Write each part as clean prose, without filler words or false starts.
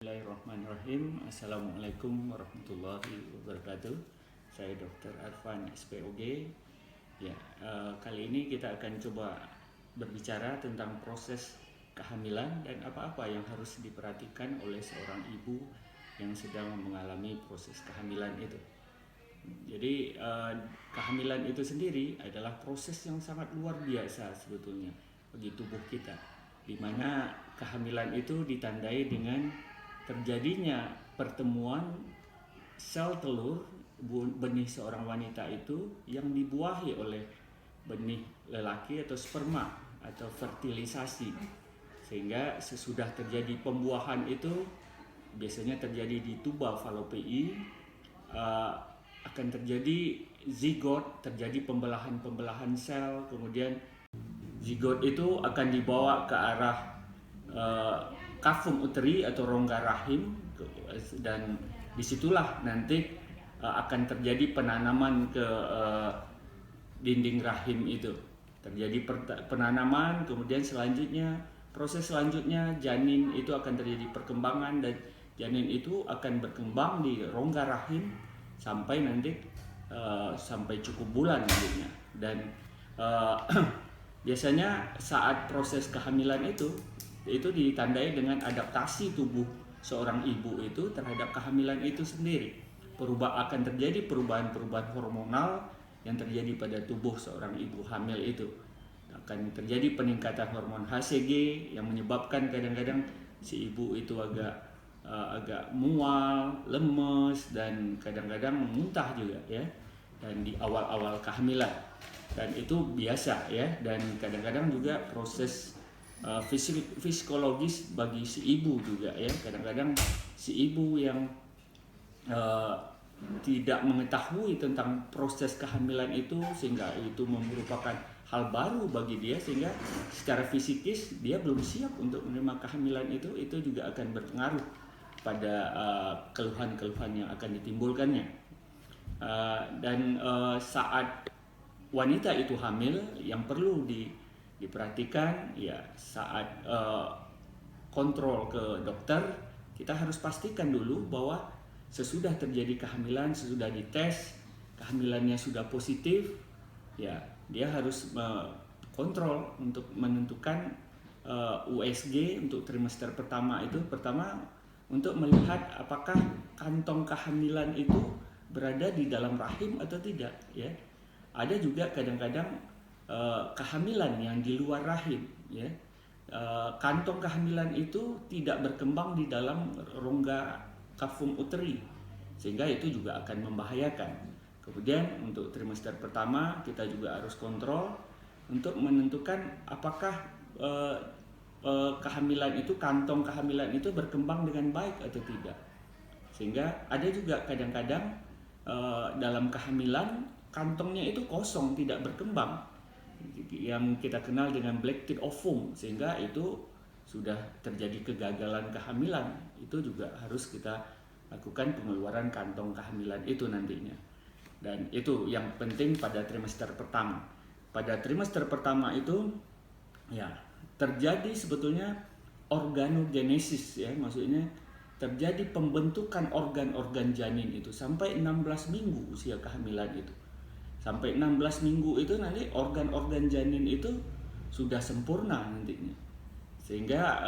Bismillahirrahmanirrahim. Assalamualaikum warahmatullahi wabarakatuh. Saya Dr. Arfan SPOG. Kali ini kita akan coba berbicara tentang proses kehamilan dan apa-apa yang harus diperhatikan oleh seorang ibu yang sedang mengalami proses kehamilan itu. Jadi kehamilan itu sendiri adalah proses yang sangat luar biasa sebetulnya bagi tubuh kita, di mana kehamilan itu ditandai dengan terjadinya pertemuan sel telur benih seorang wanita itu yang dibuahi oleh benih lelaki atau sperma atau fertilisasi, sehingga sesudah terjadi pembuahan itu biasanya terjadi di tuba falopii, akan terjadi zigot, terjadi pembelahan sel, kemudian zigot itu akan dibawa ke arah kafum uteri atau rongga rahim, dan disitulah nanti akan terjadi penanaman ke dinding rahim itu. Terjadi penanaman, kemudian proses selanjutnya janin itu akan terjadi perkembangan, dan janin itu akan berkembang di rongga rahim sampai nanti sampai cukup bulan nantinya. Dan biasanya saat proses kehamilan itu ditandai dengan adaptasi tubuh seorang ibu itu terhadap kehamilan itu sendiri. Akan terjadi perubahan-perubahan hormonal yang terjadi pada tubuh seorang ibu hamil itu. Akan terjadi peningkatan hormon HCG yang menyebabkan kadang-kadang si ibu itu agak mual, lemes, dan kadang-kadang muntah juga ya. Dan di awal-awal kehamilan. Dan itu biasa ya, dan kadang-kadang juga proses psikologis bagi si ibu juga ya. Kadang-kadang si ibu yang tidak mengetahui tentang proses kehamilan itu, sehingga itu merupakan hal baru bagi dia, sehingga secara fisikis dia belum siap untuk menerima kehamilan itu juga akan berpengaruh pada keluhan-keluhan yang akan ditimbulkannya. Dan saat wanita itu hamil, yang perlu diperhatikan ya, saat kontrol ke dokter, kita harus pastikan dulu bahwa sesudah terjadi kehamilan, sesudah dites kehamilannya sudah positif, ya dia harus kontrol untuk menentukan USG untuk trimester pertama itu. Pertama, untuk melihat apakah kantong kehamilan itu berada di dalam rahim atau tidak ya. Ada juga kadang-kadang kehamilan yang di luar rahim ya. Kantong kehamilan itu tidak berkembang di dalam rongga kafum uteri, sehingga itu juga akan membahayakan. Kemudian untuk trimester pertama kita juga harus kontrol untuk menentukan apakah kantong kehamilan itu berkembang dengan baik atau tidak. Sehingga ada juga kadang-kadang dalam kehamilan kantongnya itu kosong, tidak berkembang, yang kita kenal dengan black teat ovum, sehingga itu sudah terjadi kegagalan kehamilan. Itu juga harus kita lakukan pengeluaran kantong kehamilan itu nantinya. Dan itu yang penting pada trimester pertama. Pada trimester pertama itu ya terjadi sebetulnya organogenesis ya, maksudnya terjadi pembentukan organ-organ janin itu sampai 16 minggu usia kehamilan itu. Sampai 16 minggu itu nanti organ-organ janin itu sudah sempurna nantinya. Sehingga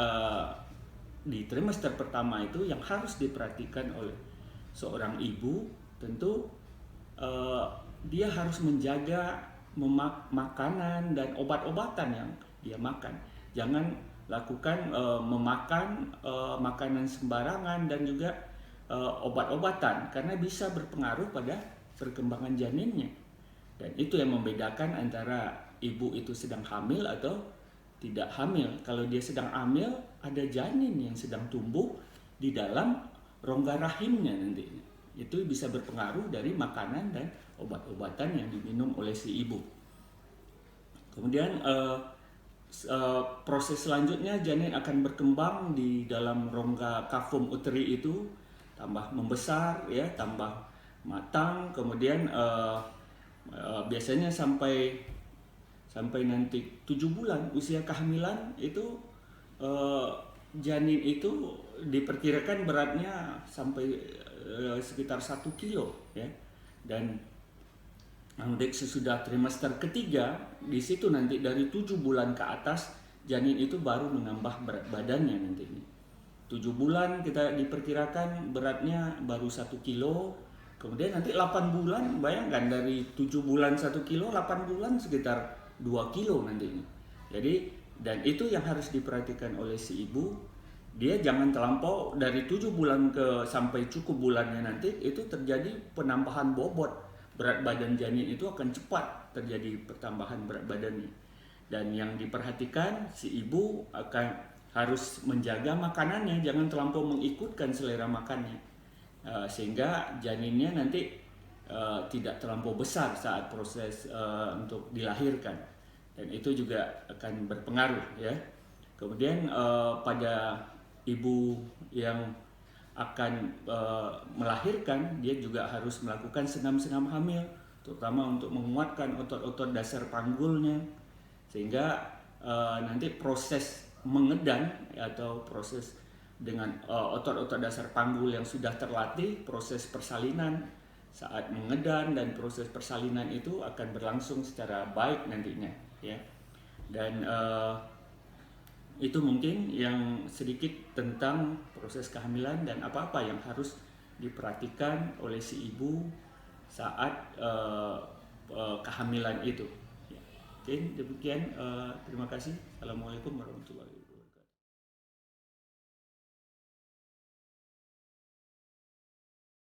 di trimester pertama itu yang harus diperhatikan oleh seorang ibu, tentu dia harus menjaga makanan dan obat-obatan yang dia makan. Jangan lakukan memakan makanan sembarangan dan juga obat-obatan, karena bisa berpengaruh pada perkembangan janinnya. Dan itu yang membedakan antara ibu itu sedang hamil atau tidak hamil. Kalau dia sedang hamil, ada janin yang sedang tumbuh di dalam rongga rahimnya nantinya. Itu bisa berpengaruh dari makanan dan obat-obatan yang diminum oleh si ibu. Kemudian proses selanjutnya, janin akan berkembang di dalam rongga kafum uteri itu, tambah membesar ya, tambah matang. Kemudian biasanya sampai nanti 7 bulan usia kehamilan itu janin itu diperkirakan beratnya sampai sekitar 1 kilo ya. Dan nanti sesudah trimester ketiga, di situ nanti dari 7 bulan ke atas janin itu baru menambah berat badannya nantinya. 7 bulan kita diperkirakan beratnya baru 1 kilo. Kemudian nanti 8 bulan, bayangkan dari 7 bulan 1 kilo, 8 bulan sekitar 2 kilo nantinya. Jadi, dan itu yang harus diperhatikan oleh si ibu. Dia jangan terlampau dari 7 bulan ke sampai cukup bulannya nanti itu terjadi penambahan bobot. Berat badan janin itu akan cepat terjadi pertambahan berat badannya. Dan yang diperhatikan si ibu akan harus menjaga makanannya, jangan terlampau mengikutkan selera makannya, sehingga janinnya nanti tidak terlampau besar saat proses untuk dilahirkan, dan itu juga akan berpengaruh ya. Kemudian pada ibu yang akan melahirkan, dia juga harus melakukan senam-senam hamil, terutama untuk menguatkan otot-otot dasar panggulnya, sehingga nanti proses mengedan atau proses dengan otot-otot dasar panggul yang sudah terlatih, proses persalinan saat mengedan dan proses persalinan itu akan berlangsung secara baik nantinya ya. Dan itu mungkin yang sedikit tentang proses kehamilan dan apa-apa yang harus diperhatikan oleh si ibu saat kehamilan itu. Ya. Oke, demikian. Terima kasih. Assalamualaikum warahmatullahi wabarakatuh.